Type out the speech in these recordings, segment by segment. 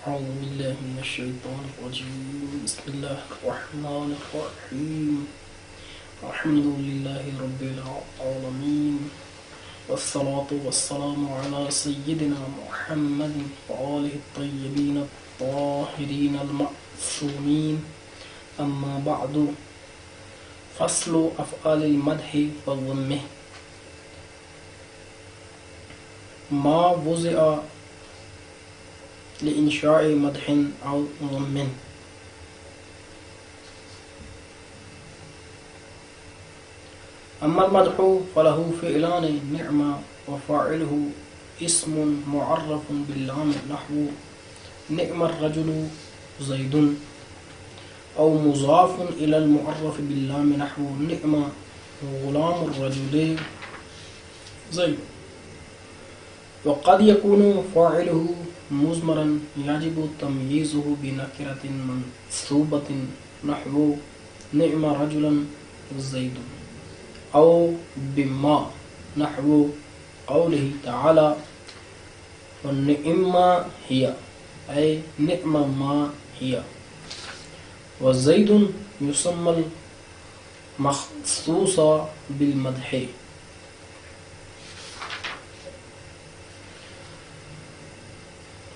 أعوذ بالله من الشيطان الرجيم. بسم الله الرحمن الرحيم. الحمد لله رب العالمين، والصلاة والسلام على سيدنا محمد وآله الطيبين الطاهرين المعصومين. أما بعد، فصل أفعال المدح والذم. ما وضع لإنشاء مدح أو ذم. أما المدح فله فعلان: نعمة وفاعله اسم معرف باللام نحو نعم الرجل زيد، أو مضاف إلى المعرف باللام نحو نعم غلام الرجل زيد. وقد يكون فاعله مضمرا يجب تمييزه بنكرة منصوبة نحو نعم رجلا زيد، أو بما نحو قوله تعالى والنعم هي، أي نعم ما هي. وزيد يسمى المخصوص بالمدح.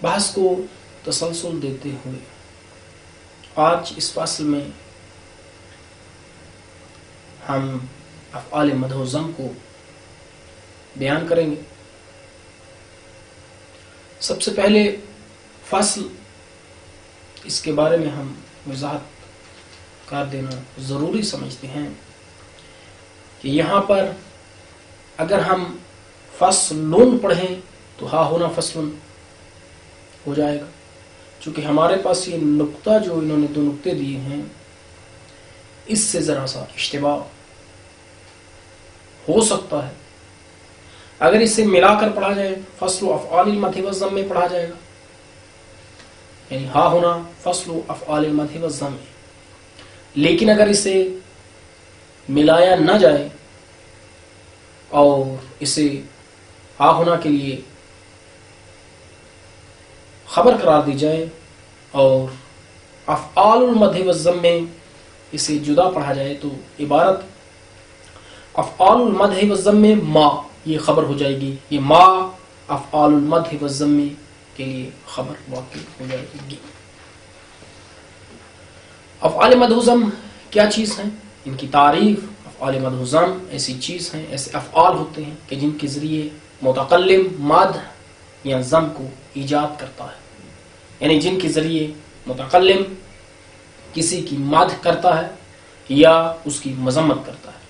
بحث کو تسلسل دیتے ہوئے آج اس فصل میں ہم افعال مدح و ذم کو بیان کریں گے. سب سے پہلے فصل اس کے بارے میں ہم وضاحت کر دینا ضروری سمجھتے ہیں کہ یہاں پر اگر ہم فصلون پڑھیں تو ہا ہونا فصلن ہو جائے گا، چونکہ ہمارے پاس یہ نقطہ جو انہوں نے دو نقطے دیے ہیں اس سے ذرا سا اشتباہ ہو سکتا ہے. اگر اسے ملا کر پڑھا جائے فصل و افعال المدح والذم میں پڑھا جائے گا، یعنی ہا ہونا فصل و افعال المدح والذم. لیکن اگر اسے ملایا نہ جائے اور اسے ہا ہونا کے لیے خبر قرار دی جائے اور افعال المدح والذم میں اسے جدا پڑھا جائے تو عبارت افعال المدح والذم میں ما یہ خبر ہو جائے گی. یہ ما افعال المدح والذم کے لیے خبر واقع ہو جائے گی. افعال مدح و ذم کیا چیز ہیں؟ ان کی تعریف: افعال مدح و ذم ایسی چیز ہیں، ایسے افعال ہوتے ہیں کہ جن کے ذریعے متکلم مدح یا ذم کو ایجاد کرتا ہے، یعنی جن کے ذریعے متکلم کسی کی مدح کرتا ہے یا اس کی مذمت کرتا ہے.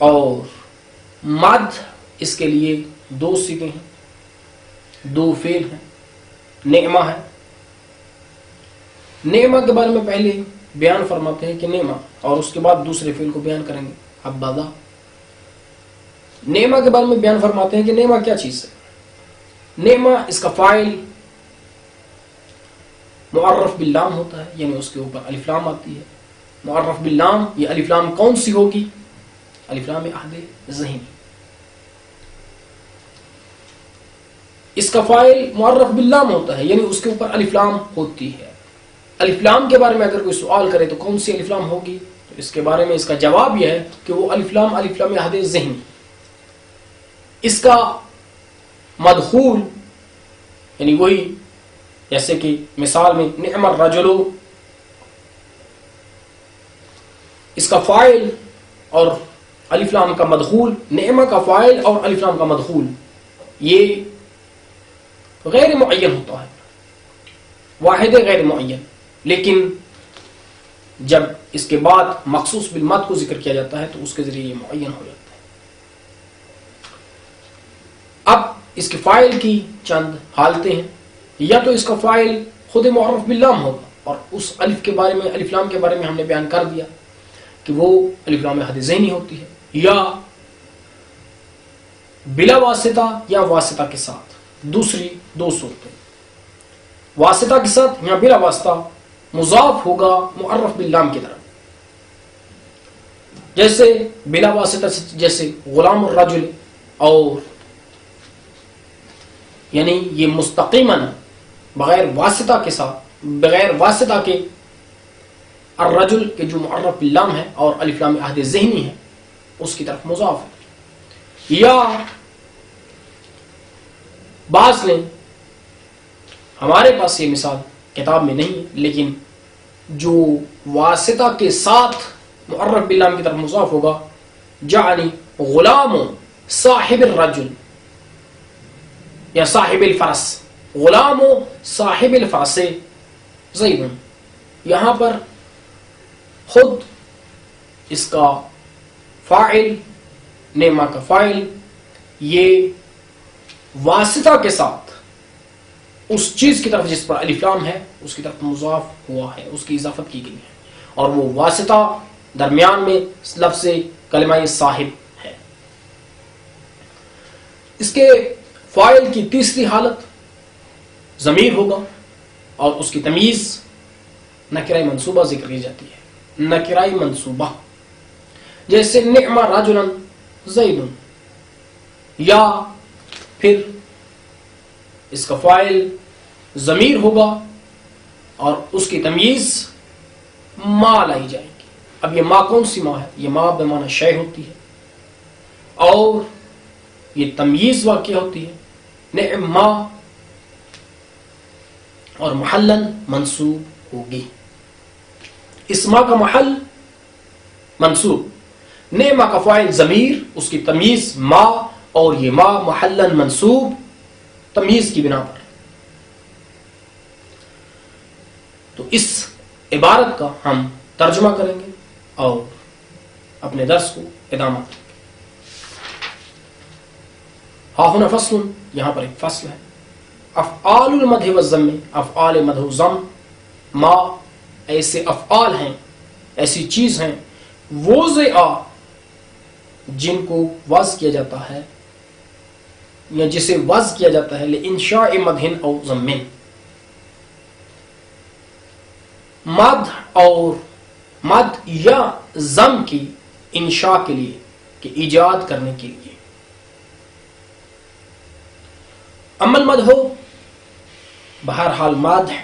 اور مدح اس کے لیے دو صیغے ہیں، دو فعل ہیں. نعمہ ہے. نعمہ کے بارے میں پہلے بیان فرماتے ہیں کہ نعمہ، اور اس کے بعد دوسرے فعل کو بیان کریں گے. حبذا. نعمہ کے بارے میں بیان فرماتے ہیں کہ نعمہ کیا چیز ہے. نعمہ اس کا فاعل معرف باللام ہوتا ہے، یعنی اس کے اوپر الف لام آتی ہے. معرف باللام، یہ الف لام کون سی ہوگی؟ الف لام عہد ذہنی. اس کا فاعل معرف باللام ہوتا ہے، یعنی اس کے اوپر الف لام ہوتی ہے. الف لام کے بارے میں اگر کوئی سوال کرے تو کون سی الف لام ہوگی، تو اس کے بارے میں اس کا جواب یہ ہے کہ وہ الف لام عہد ذہنی. اس کا مدخول یعنی وہی جیسے کہ مثال میں نعم الرجل، اس کا فاعل اور الف لام کا مدخول، نعمہ کا فاعل اور الف لام کا مدخول یہ غیر معین ہوتا ہے، واحد غیر معین. لیکن جب اس کے بعد مخصوص بالمد کو ذکر کیا جاتا ہے تو اس کے ذریعے یہ معین ہو جاتا ہے. اب اس کے فاعل کی چند حالتیں ہیں. یا تو اس کا فاعل خود معرف باللام ہوگا، اور اس الف کے بارے میں، الف لام کے بارے میں ہم نے بیان کر دیا کہ وہ الف لام عہد ذہنی ہوتی ہے. یا بلا واسطہ یا واسطہ کے ساتھ. دوسری دو صورتیں: واسطہ کے ساتھ یا بلا واسطہ مضاف ہوگا معرف باللام کی طرف. جیسے بلا واسطہ جیسے غلام الرجل اور یعنی یہ مستقیماً بغیر واسطہ کے ساتھ، بغیر واسطہ کے الرجل کے جو معرف باللام ہے اور الف لام عہد ذہنی ہے اس کی طرف مضاف ہے. یا بعض نے، ہمارے پاس یہ مثال کتاب میں نہیں ہے، لیکن جو واسطہ کے ساتھ معرف باللام کی طرف مضاف ہوگا، جعلی غلام صاحب الرجل یا صاحب الفرس، غلام صاحب الفرس زید. یہاں پر خود اس کا فاعل، نعمہ کا فاعل، یہ واسطہ کے ساتھ اس چیز کی طرف جس پر الف لام ہے اس کی طرف مضاف ہوا ہے، اس کی اضافت کی گئی ہے، اور وہ واسطہ درمیان میں لفظ کلمہ صاحب ہے. اس کے فاعل کی تیسری حالت ضمیر ہوگا اور اس کی تمیز نکرہ منصوبہ ذکر کی جاتی ہے، نکرہ منصوبہ، جیسے نعم رجلا زید، یا پھر اس کا فاعل ضمیر ہوگا اور اس کی تمیز ما لائی جائے گی. اب یہ ما کون سی ما ہے؟ یہ ما بمعنی شے ہوتی ہے اور یہ تمیز واقع ہوتی ہے نعم ما، اور محلن منصوب ہوگی. اس ما کا محل منصوب، نعمہ کا فاعل ضمیر، اس کی تمیز ما، اور یہ ما محلن منصوب تمیز کی بنا پر. تو اس عبارت کا ہم ترجمہ کریں گے اور اپنے درس کو ادامہ دیں گے. ہا ہنا فصل، یہاں پر ایک فصل ہے. افعال المدح والذم، افعال مدح و ذم، ما ایسے افعال ہیں، ایسی چیز ہیں، وضع جن کو وضع کیا جاتا ہے یا جسے وضع کیا جاتا ہے لانشاء مدح او ذم، مدح اور مدح یا ذم کی انشاء کے لیے، کہ ایجاد کرنے کے لیے. اما المدح، بہرحال مدح،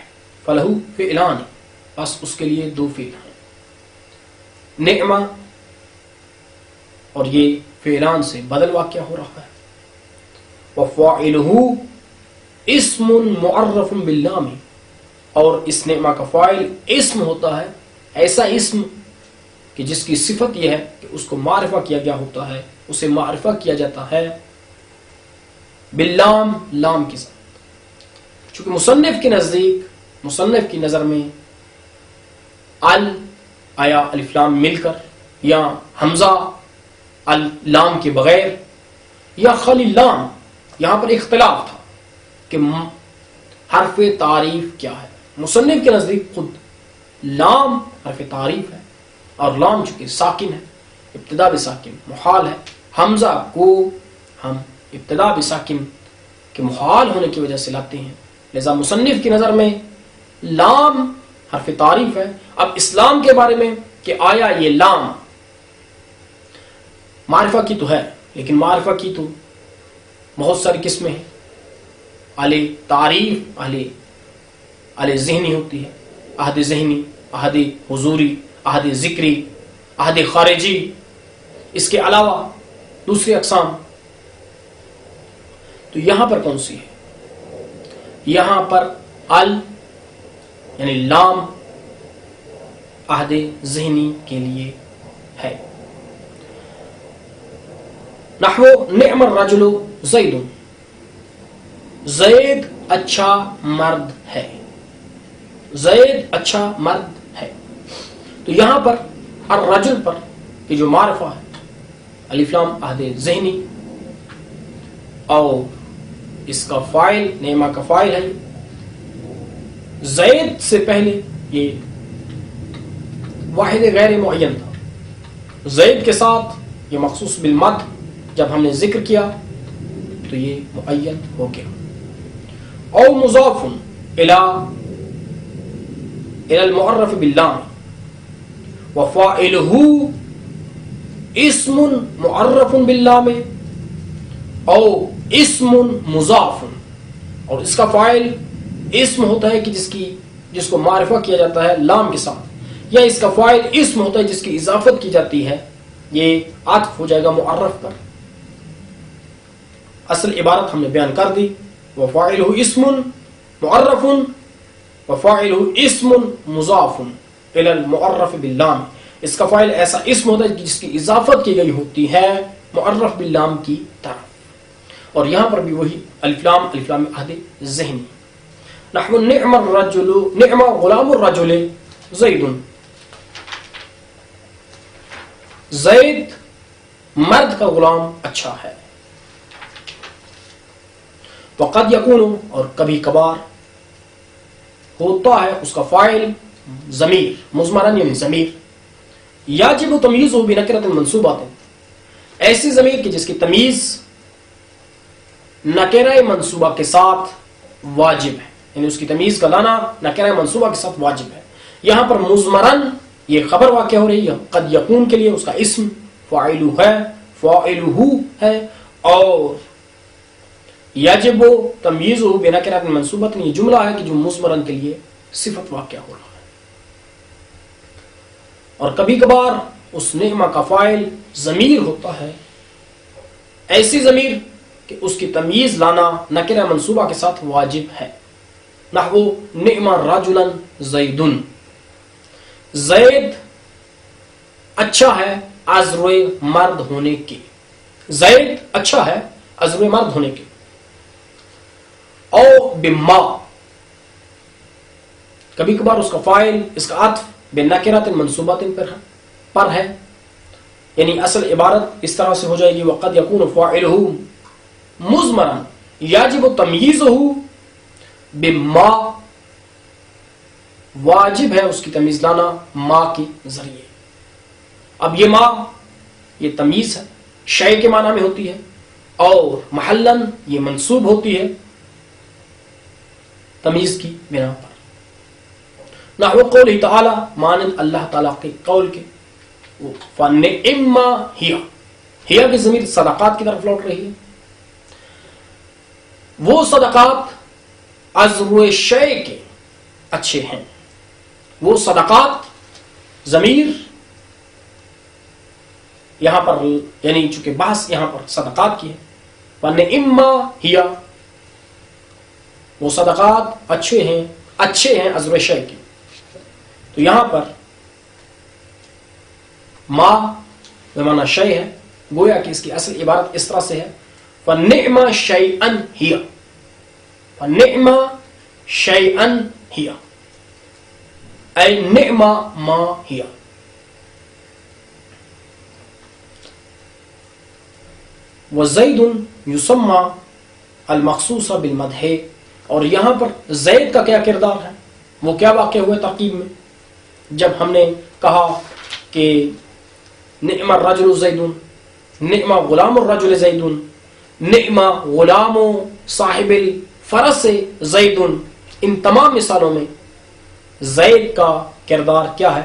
فلہ فعلان، بس اس کے لیے دو فعل ہیں، نعمہ، اور یہ فعلان سے بدل واقع ہو رہا ہے. وفاعلہ اسم معرف باللام، اور اس نعمہ کا فاعل اسم ہوتا ہے، ایسا اسم کہ جس کی صفت یہ ہے کہ اس کو معرفہ کیا گیا ہوتا ہے، اسے معرفہ کیا جاتا ہے باللام، لام کے ساتھ. چونکہ مصنف کے نزدیک، مصنف کی نظر میں آیا الف لام مل کر، یا حمزہ لام کے بغیر، یا خالی لام، یہاں پر اختلاف تھا کہ حرف تعریف کیا ہے. مصنف کے نزدیک خود لام حرف تعریف ہے، اور لام چونکہ ساکن ہے، ابتدا بساکن محال ہے. حمزہ کو ہم ابتدا بساکن کے محال ہونے کی وجہ سے لاتے ہیں، لذا مصنف کی نظر میں لام حرف تعریف ہے. اب اسلام کے بارے میں کہ آیا یہ لام معرفہ کی تو ہے، لیکن معرفہ کی تو بہت ساری قسمیں ہیں. اہل تعریف، اہل ذہنی ہوتی ہے، عہد ذہنی، عہد حضوری، عہد ذکری، عہد خارجی، اس کے علاوہ دوسری اقسام. تو یہاں پر کون سی ہے؟ یہاں پر یعنی لام عہد ذہنی کے لیے ہے. نحو نعم الرجل زید، زید اچھا مرد ہے، زید اچھا مرد ہے. تو یہاں پر الرجل پر یہ جو معرفہ ہے الف لام عہد ذہنی، اور اس کا فاعل نعمہ کا فاعل ہے. زید سے پہلے یہ واحد غیر معین تھا، زید کے ساتھ یہ مخصوص بالمد جب ہم نے ذکر کیا تو یہ معین ہو گیا. او مضاف الی المعرف باللام وفاعلہ اسم معرف باللام او اسم مضاف اور اس کا فاعل اسم ہوتا ہے کہ جس کو معرفہ کیا جاتا ہے لام کے ساتھ، یا اس کا فاعل اسم ہوتا ہے جس کی اضافت کی جاتی ہے، یہ عطف ہو جائے گا معرف پر. اصل عبارت ہم نے بیان کر دی، وفاعلہ اسم معرف وفاعلہ اسم مضاف الی المعرف باللام. اس کا فاعل ایسا اسم ہوتا ہے جس کی اضافت کی گئی ہوتی ہے معرف باللام کی طرف. اور یہاں پر بھی وہی الف لام عہد ذہنی. نحو نعم الرجل، نعم غلام الرجل زید، زید مرد کا غلام اچھا ہے. وقد یکون، اور کبھی کبھار ہوتا ہے اس کا فاعل ضمیر مضمرن یعنی ضمیر، یجب تمییزہ بنکرۃ منصوبۃ، ایسی ضمیر کی جس کی تمیز نکرہ منصوبہ کے ساتھ واجب ہے، یعنی اس کی تمیز کا لانا نکرہ منصوبہ کے ساتھ واجب ہے. یہاں پر مضمرن یہ خبر واقع ہو رہی ہے، قد یکون کے لیے اس کا اسم فاعلہ ہے، فاعلہ ہے، اور یجب تمییزہ بنکرۃ منصوبۃ یہ جملہ ہے کہ جو مضمرن کے لیے صفت واقع ہو رہا ہے. اور کبھی کبھار اس نعمہ کا فاعل ضمیر ہوتا ہے، ایسی ضمیر کہ اس کی تمییز لانا نکرہ منصوبہ کے ساتھ واجب ہے. نحو نعم رجلا زید، زید اچھا ہے عذر مرد ہونے کے، زید اچھا ہے عذر مرد ہونے کے. او بما، کبھی کبھار اس کا فاعل اس کا عطف بنکرۃ منصوبۃ پر ہے، یعنی اصل عبارت اس طرح سے ہو جائے گی وقد یکون فاعلہ مضمرا یجب تمییزہ بما، واجب ہے اس کی تمیز لانا ما کے ذریعے. اب یہ ما یہ تمیز ہے، شے کے معنی میں ہوتی ہے، اور محلن یہ منصوب ہوتی ہے تمیز کی بنا پر. نحو قولہ تعالی، مانند اللہ تعالیٰ کے قول کے، فَنِعِمَّ ہِیَ، ہِیَ کی ضمیر صدقات کی طرف لوٹ رہی ہے. وہ صدقات عذر شے کے اچھے ہیں، وہ صدقات ضمیر یہاں پر یعنی چونکہ بحث یہاں پر صدقات کی ہے، فَنِعِمَّ ہِیَ وہ صدقات اچھے ہیں عذر شے کے. تو یہاں پر ما بمعنی شے ہے، گویا کہ اس کی اصل عبارت اس طرح سے ہے فَنِعْمَ شَيْئًا ہِیَ، فَنِعْمَ شَيْئًا ہِیَ اے نعم ما ہِیَ. وَزَيْدٌ يُسَمَّى المخصوص بالمدح، اور یہاں پر زید کا کیا کردار ہے، وہ کیا واقع ہوئے ترکیب میں. جب ہم نے کہا کہ نعم الرجل زید، نعم غلام الرجل زید، نعم غلام صاحب الفرس زید، ان تمام مثالوں میں زید کا کردار کیا ہے،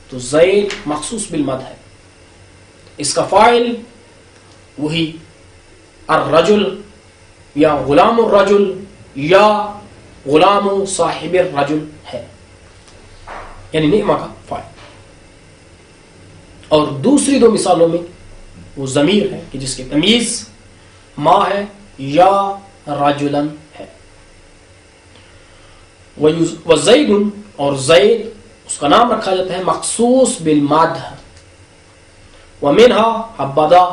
تو زید مخصوص بالمدح ہے. اس کا فاعل وہی الرجل یا غلام الرجل یا غلام صاحب الرجل ہے، یعنی نعمہ کا فاعل. اور دوسری دو مثالوں میں وہ ضمیر ہے کہ جس کی تمیز ما ہے یا رجلا ہے. وزید، اور زید اس کا نام رکھا جاتا ہے مخصوص بالمدح. ومنها حبذا،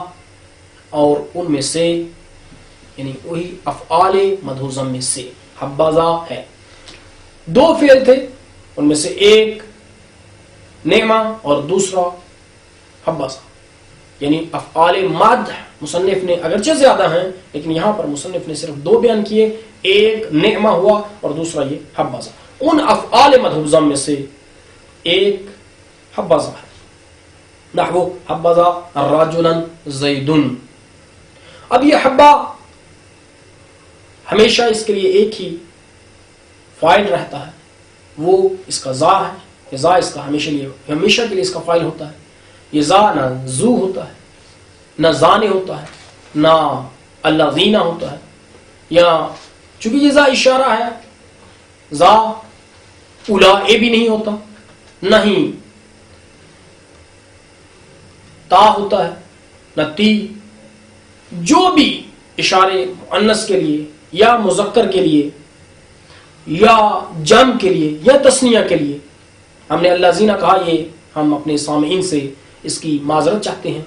اور ان میں سے یعنی وہی افعال مدحوظم میں سے حبذا ہے. دو فعل تھے، ان میں سے ایک نعمہ اور دوسرا حبذا، یعنی افعال مدح مصنف نے اگرچہ زیادہ ہیں لیکن یہاں پر مصنف نے صرف دو بیان کیے، ایک نعمہ ہوا اور دوسرا یہ حبذا. ان افعال مدحوظم میں سے ایک حبذا ہے. نحو حبذا رجلا زید. اب یہ حبا ہمیشہ اس کے لیے ایک ہی فاعل رہتا ہے، وہ اس کا زا ہے. زا اس کا ہمیشہ کے لیے اس کا فاعل ہوتا ہے. یہ زا نہ زو ہوتا ہے، نہ زانے ہوتا ہے، نہ الذین ہوتا ہے، یا چونکہ یہ زا اشارہ ہے، زا اولا اے بھی نہیں ہوتا، نہیں تا ہوتا ہے نہ تی. جو بھی اشارے مؤنث کے لیے یا مذکر کے لیے یا جمع کے لیے یا تثنیہ کے لیے، ہم نے الذین کہا، یہ ہم اپنے سامعین سے اس کی معذرت چاہتے ہیں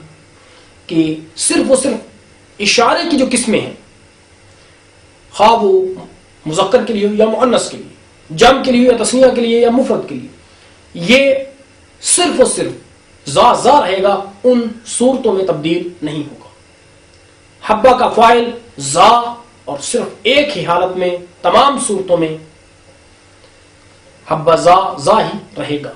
کہ صرف و صرف اشارے کی جو قسمیں ہیں، خواہ وہ مذکر کے لیے ہو یا مؤنث کے لیے، جمع کے لیے یا تثنیہ کے لیے یا مفرد کے لیے، یہ صرف و صرف زا رہے گا، ان صورتوں میں تبدیل نہیں ہوگا. حبہ کا فاعل زا، اور صرف ایک ہی حالت میں تمام صورتوں میں حبہ زا ہی رہے گا.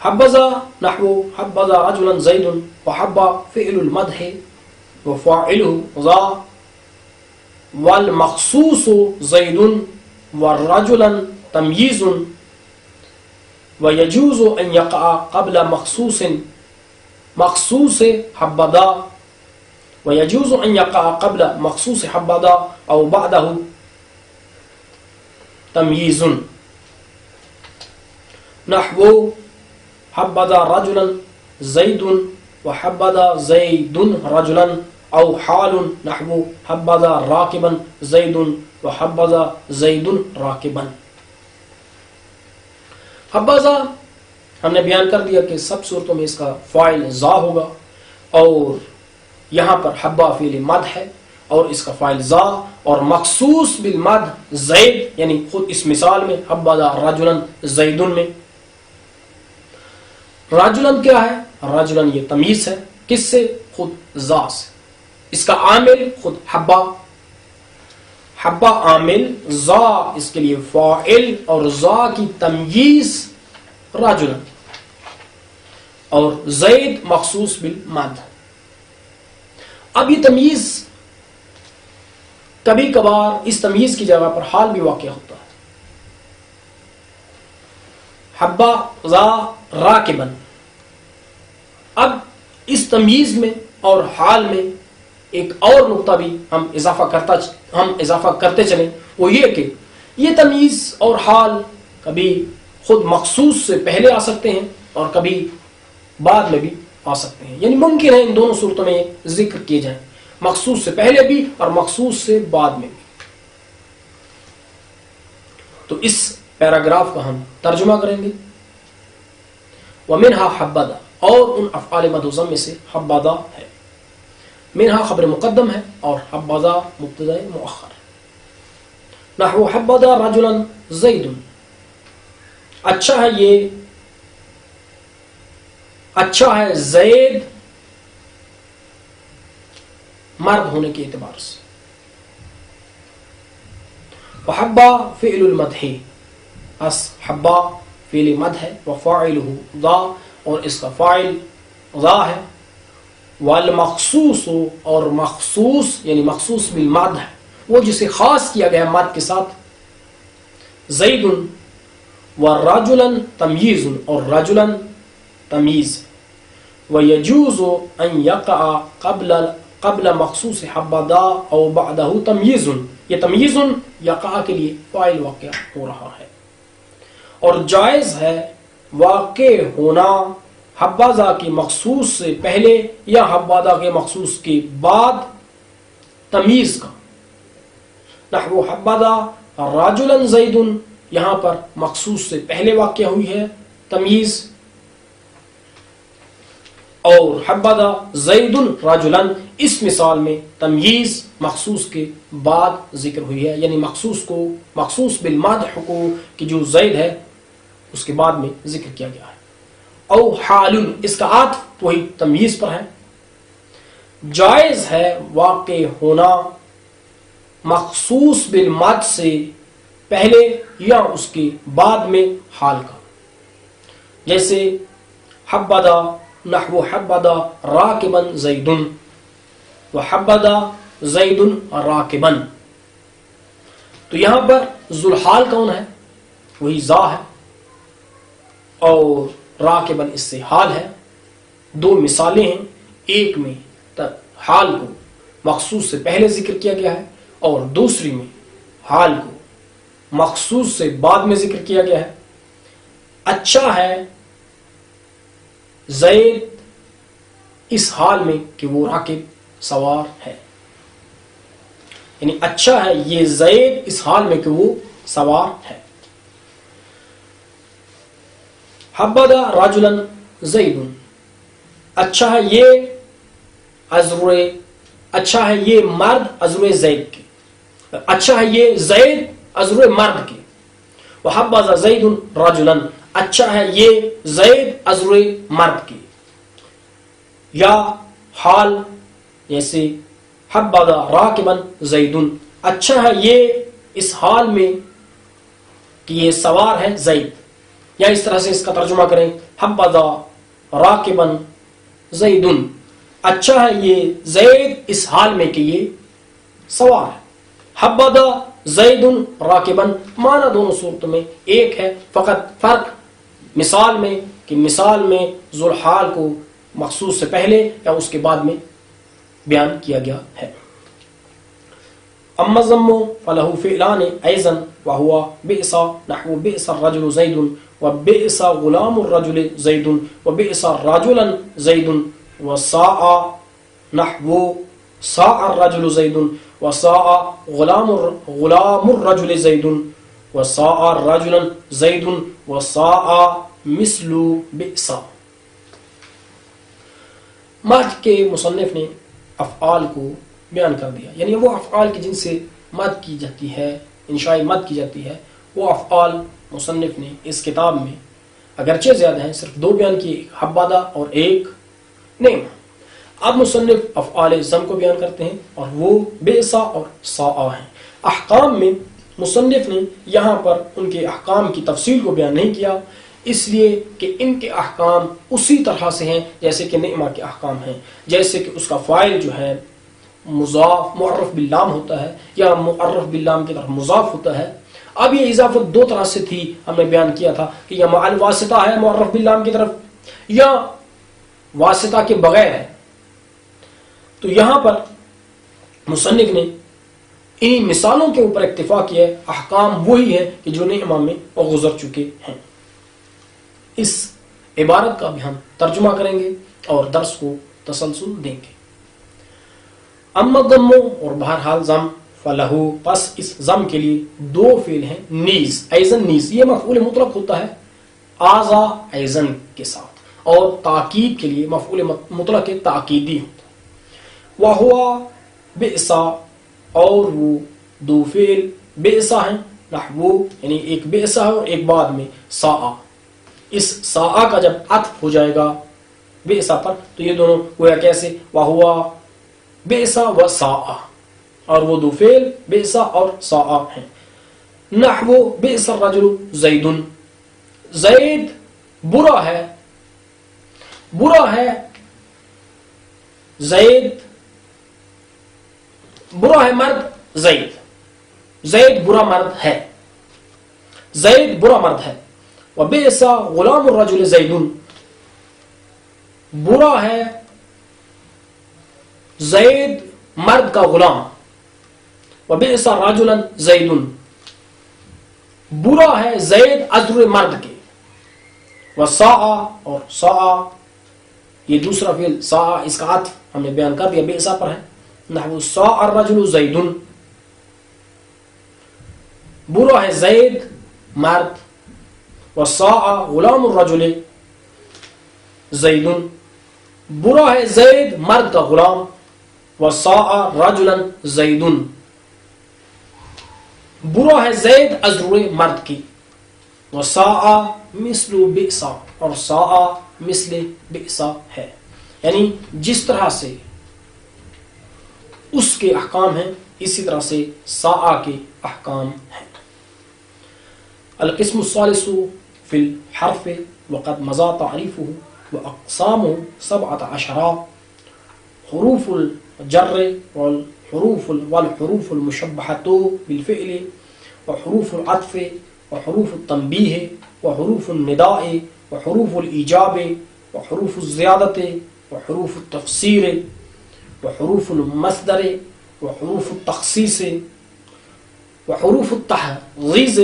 حبذا نحو حبذا رجلا زید وحبہ فعل المدح وفاعله ذا والمخصوص زید والرجلا تمييز ويجوز ان يقع قبل مخصوص حبذا ويجوز ان يقع قبل مخصوص حبذا او بعده تمييز. نحو حبذا رجلا زید وحبذا زید رجلا، او حال نحو حبذا راکبا زید وحبذا زید راکبا. حبذا ہم نے بیان کر دیا کہ سب صورتوں میں اس کا فاعل زا ہوگا، اور یہاں پر حبہ فعل مد ہے اور اس کا فاعل زا، اور مخصوص بالمد زید، یعنی خود اس مثال میں حبذا رجلا زیدن میں راجلن کیا ہے؟ راجلن یہ تمیز ہے، کس سے؟ خود زا سے. اس کا عامل خود حبہ، حبہ عامل، زا اس کے لیے فاعل، اور زا کی تمییز راجلن، اور زید مخصوص بالمد. اب یہ تمییز کبھی کبھار اس تمییز کی جگہ پر حال بھی واقع ہوتا ہے. حبہ زا راکبن. اب اس تمییز میں اور حال میں ایک اور نقطہ بھی ہم اضافہ کرتے چلیں، وہ یہ کہ یہ تمییز اور حال کبھی خود مخصوص سے پہلے آ سکتے ہیں اور کبھی بعد میں بھی آ سکتے ہیں. یعنی ممکن ہے ان دونوں صورتوں میں ذکر کیے جائیں، مخصوص سے پہلے بھی اور مخصوص سے بعد میں بھی. تو اس پیراگراف کا ہم ترجمہ کریں گے. وَمِنْهَا حَبَّذَا، اور ان افعال مد و ضم میں سے حبذا ہے. منہا خبر مقدم ہے اور حبذا مبتدا مؤخر. نحو حبذا رجلا زید، اچھا ہے یہ، اچھا ہے زید مرد ہونے کے اعتبار سے. وحبہ فعل المدح، اس حبہ فعل مد ہے، وفاعلہ ذا، اور اس کا فاعل ذا ہے. والمخصوص، اور مخصوص یعنی مخصوص بالمد ہے، وہ جسے خاص کیا گیا مد کے ساتھ. زید والرجلا تمییز، اور رجلا تمییز. ويجوز ان يقع قبل مخصوص حبذا او بعدہ تمییز. یہ تمییز یقع کے لیے فاعل واقع ہو رہا ہے، اور جائز ہے واقع ہونا حبذا کے مخصوص سے پہلے یا حبذا کے مخصوص کے بعد تمییز کا. نحو حبذا رجلا زید، یہاں پر مخصوص سے پہلے واقع ہوئی ہے تمییز، اور حبذا زید رجلا اس مثال میں تمییز مخصوص کے بعد ذکر ہوئی ہے. یعنی مخصوص بالمدح کو کہ جو زید ہے اس کے بعد میں ذکر کیا گیا ہے. او حال، اس کا عطف وہی تمییز پر ہے. جائز ہے واقع ہونا مخصوص بالمد سے پہلے یا اس کے بعد میں حال کا. جیسے حبذا نحو حبذا راکبا زید وحبذا زید راکبا. تو یہاں پر ذوالحال کون ہے؟ وہی ذا ہے، اور راکبا اس سے حال ہے. دو مثالیں ہیں، ایک میں حال کو مخصوص سے پہلے ذکر کیا گیا ہے اور دوسری میں حال کو مخصوص سے بعد میں ذکر کیا گیا ہے. اچھا ہے زید اس حال میں کہ وہ راکب سوار ہے، یعنی اچھا ہے یہ زید اس حال میں کہ وہ سوار ہے. حبذا رجلا زید، اچھا ہے یہ ازر، اچھا ہے یہ مرد ازر زید کے، اچھا ہے یہ زید ازر مرد کے. وحبذا زید رجلا، اچھا ہے یہ زید ازر مرد کے. یا حال جیسے حبذا راکبا زید، اچھا ہے یہ اس حال میں کہ یہ سوار ہے زید. یا اس طرح سے اس کا ترجمہ کریں حبذا راکبا زید، اچھا ہے یہ زید اس حال میں کہ یہ سوار ہے. حبذا زید راکبا، معنی دونوں صورتوں میں ایک ہے، فقط فرق مثال میں کہ مثال میں ذوالحال کو مخصوص سے پہلے یا اس کے بعد میں بیان کیا گیا ہے. اما الضم فله فعلان ايضا وهو بئس، نحو بئس الرجل زيد وبئس غلام الرجل زيد وبئس رجلا زيد وساء، نحو ساء الرجل زيد وساء غلام الرجل زيد وساء رجلا زيد وساء مثل بئس. مد کے مصنف نے افعال کو بیان کر دیا، یعنی وہ افعال کی جن سے مد کی جاتی ہے، انشاء مد کی جاتی ہے، وہ افعال مصنف نے اس کتاب میں اگرچہ زیادہ ہیں، صرف دو بیان کیے، ایک حبذا اور ایک نعمہ. اب مصنف افعال ضم کو بیان کرتے ہیں اور وہ بئس اور ساء ہیں. احکام میں مصنف نے یہاں پر ان کے احکام کی تفصیل کو بیان نہیں کیا، اس لیے کہ ان کے احکام اسی طرح سے ہیں جیسے کہ نعمہ کے احکام ہیں، جیسے کہ اس کا فاعل جو ہے مضاف معرف باللام ہوتا ہے یا معرف باللام کی طرف مضاف ہوتا ہے. اب یہ اضافت دو طرح سے تھی، ہم نے بیان کیا تھا کہ یا مع الواسطہ ہے معرف باللام کی طرف یا واسطہ کے بغیر ہے. تو یہاں پر مصنف نے انہی مثالوں کے اوپر اکتفا کیا ہے، احکام وہی ہے کہ جو نعمہ میں گزر چکے ہیں. اس عبارت کا بھی ہم ترجمہ کریں گے اور درس کو تسلسل دیں گے. اما الضم، اور بہرحال ضم، فلہو، پس اس ضم کے لیے دو فعل ہیں، نیز ایزن، نیز یہ مفعول مطلق ہوتا ہے آزا ایزن کے ساتھ، اور تاکید کے لیے مفعول مطلق تاکیدی ہوتا ہے. وہوا بئسا، اور وہ دو فعل بئسا ہیں، نحو یعنی ایک بئسا ہے اور ایک بعد میں ساء. اس ساء کا جب عطف ہو جائے گا بئسا پر تو یہ دونوں گویا کیسے وہوا بئسا و ساء، اور وہ دو فعل بئسا اور ساء ہیں. نحو بئس الرجل زید، زید برا ہے، برا ہے زید، برا ہے مرد زید، زید برا مرد ہے، زید برا مرد ہے. وبئس غلام الرجل زید، برا ہے زید مرد کا غلام. وبئس رجلا زید، برا ہے زید ازر مرد کے. وساء، اور ساء یہ دوسرا فعل ساء، اس کا عطف ہم نے بیان کر دیا بئس پر ہے. نحو ساء الرجل زید، برا ہے زید مرد. وساء غلام الرجل زید، برا ہے زید مرد کا غلام. وساء رجلا زید، برا ہے زید ازر مرد کی. وساء مثل بئس، اور ساء مثل بئس ہے، یعنی جس طرح سے اس کے احکام ہیں اسی طرح سے ساء کے احکام ہیں. القسم الثالث في الحرف وقد مضى تعريفه وأقسامه 17، حروف الجر والحروف المشبهة بالفعل وحروف العطف وحروف التنبيه وحروف النداء وحروف الإيجاب وحروف الزيادة وحروف التفسير وحروف المصدر وحروف التخصيص وحروف التحغيز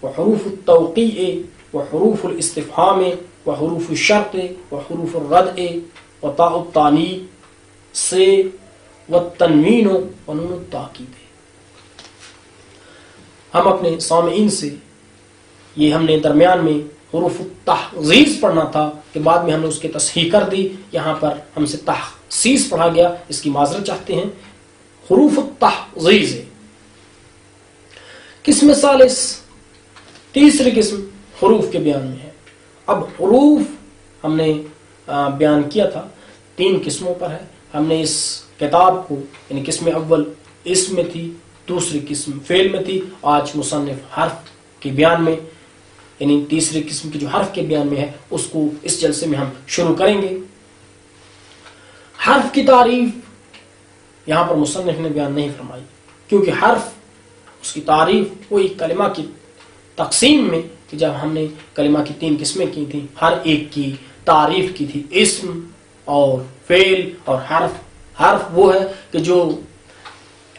وحروف التوقيع وحروف الاستفهام وحروف الشرط وحروف الردع وتاء التانيث والتنوین ونون التاکید. ہم اپنے سامعین سے یہ ہم نے درمیان میں حروف التحغیز پڑھنا تھا کہ بعد میں ہم نے اس کی تصحیح کر دی. یہاں پر ہم سے تخصیص پڑھا گیا, اس کی معذرت چاہتے ہیں. حروف التحغیز قسم ثالث, تیسری قسم حروف کے بیان میں ہے. اب حروف ہم نے بیان کیا تھا 3 قسموں پر ہے. ہم نے اس کتاب کو یعنی قسم اول اسم میں تھی, دوسری قسم فعل میں تھی. آج مصنف حرف کے بیان میں یعنی تیسری قسم کی جو حرف کے بیان میں ہے اس کو اس جلسے میں ہم شروع کریں گے. حرف کی تعریف یہاں پر مصنف نے بیان نہیں فرمائی, کیونکہ حرف اس کی تعریف وہی کلمہ کی تقسیم میں کہ جب ہم نے کلمہ کی 3 قسمیں کی تھیں, ہر ایک کی تعریف کی تھی. اسم اور فعل اور حرف. حرف وہ ہے کہ جو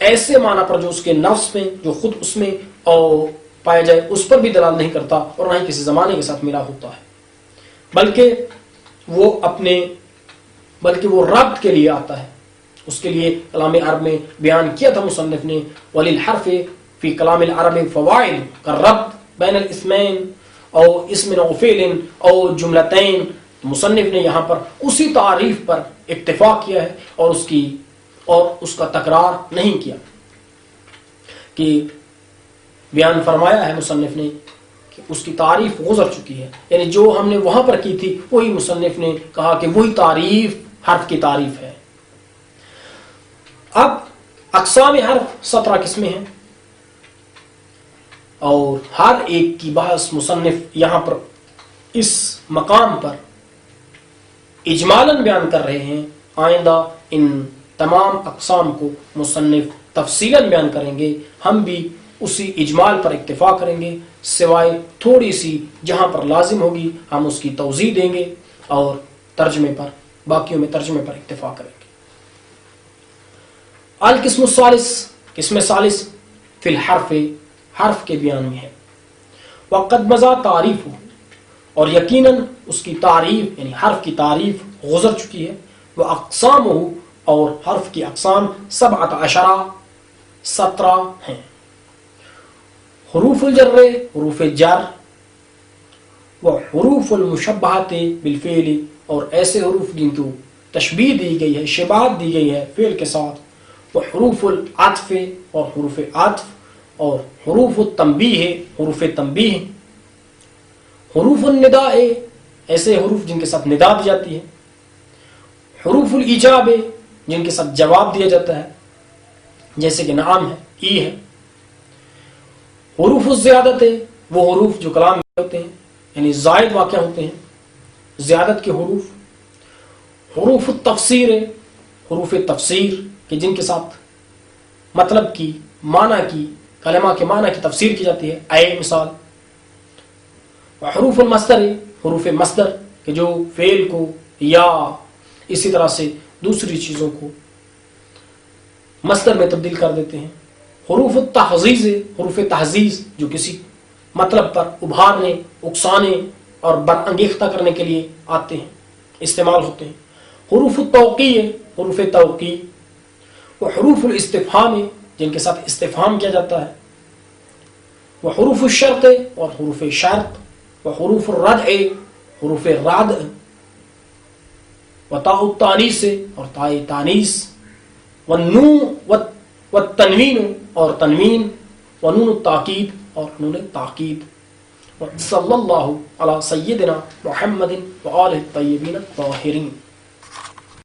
ایسے معنی پر جو اس کے نفس میں جو خود اس میں اور پایا جائے اس پر بھی دلال نہیں کرتا اور نہ ہی کسی زمانے کے ساتھ ملا ہوتا ہے, بلکہ وہ ربط کے لیے آتا ہے. اس کے لیے کلام عرب میں بیان کیا تھا مصنف نے وَلِلْحَرْفِ فی کلام العرب فوائد کالربط بین الاسمین او اسم او فعل او جملتین. مصنف نے یہاں پر اسی تعریف پر اکتفا کیا ہے اور اس کا تکرار نہیں کیا, کہ بیان فرمایا ہے مصنف نے کہ اس کی تعریف گزر چکی ہے. یعنی جو ہم نے وہاں پر کی تھی وہی مصنف نے کہا کہ وہی تعریف حرف کی تعریف ہے. اب اقسام حرف 17 قسمیں ہیں اور ہر ایک کی بحث مصنف یہاں پر اس مقام پر اجمالاً بیان کر رہے ہیں. آئندہ ان تمام اقسام کو مصنف تفصیلاً بیان کریں گے. ہم بھی اسی اجمال پر اکتفا کریں گے, سوائے تھوڑی سی جہاں پر لازم ہوگی ہم اس کی توضیح دیں گے اور ترجمے پر باقیوں میں ترجمے پر اکتفا کریں گے. القسم الثالث, قسم ثالث فی الحرف, حرف کے بیان میں ہے. وقد مضى تعریف, اور یقیناً اس کی تعریف یعنی حرف کی تعریف گزر چکی ہے. وہ اقسام ہو, اور حرف کی اقسام 17 ہیں. حروف الجر, حروف جر, و حروف المشبہات بالفعل, اور ایسے حروف جن کو تشبیہ دی گئی ہے, شباہت دی گئی ہے فعل کے ساتھ. و حروف العطف, اور حروف عطف, اور حروف التنبیہ, حروف تنبیہ. حروف النداء, ایسے حروف جن کے ساتھ ندا دی جاتی ہے. حروف الایجاب, جن کے ساتھ جواب دیا جاتا ہے جیسے کہ نعم ہے, ای ہے. حروف الزیادت, وہ حروف جو کلام میں ہوتے ہیں یعنی زائد واقع ہوتے ہیں, زیادت کے حروف. حروف التفسیر, حروف تفسیر کہ جن کے ساتھ مطلب کی معنی کی کلمہ کے معنی کی تفسیر کی جاتی ہے, اے مثال. حروف المصدر, حروف مصدر کہ جو فعل کو یا اسی طرح سے دوسری چیزوں کو مصدر میں تبدیل کر دیتے ہیں. حروف التحزیز, حروف تحزیز جو کسی مطلب پر ابھارنے, اکسانے اور برانگیختہ کرنے کے لیے آتے ہیں, استعمال ہوتے ہیں. حروف التوقیع, حروف توقیع. وہ حروف الاستفہام, جن کے ساتھ استفہام کیا جاتا ہے. وہ حروف الشرط, اور حروف شرط. وہ حروف الردع, حروف ردع. و تاء التانیث, اور تاء تانیث. والتنوین, اور تنوین. ونون التاکید, اور نون تاکید. صلی اللہ علی سیدنا محمد وآلہ الطیبین الطاہرین.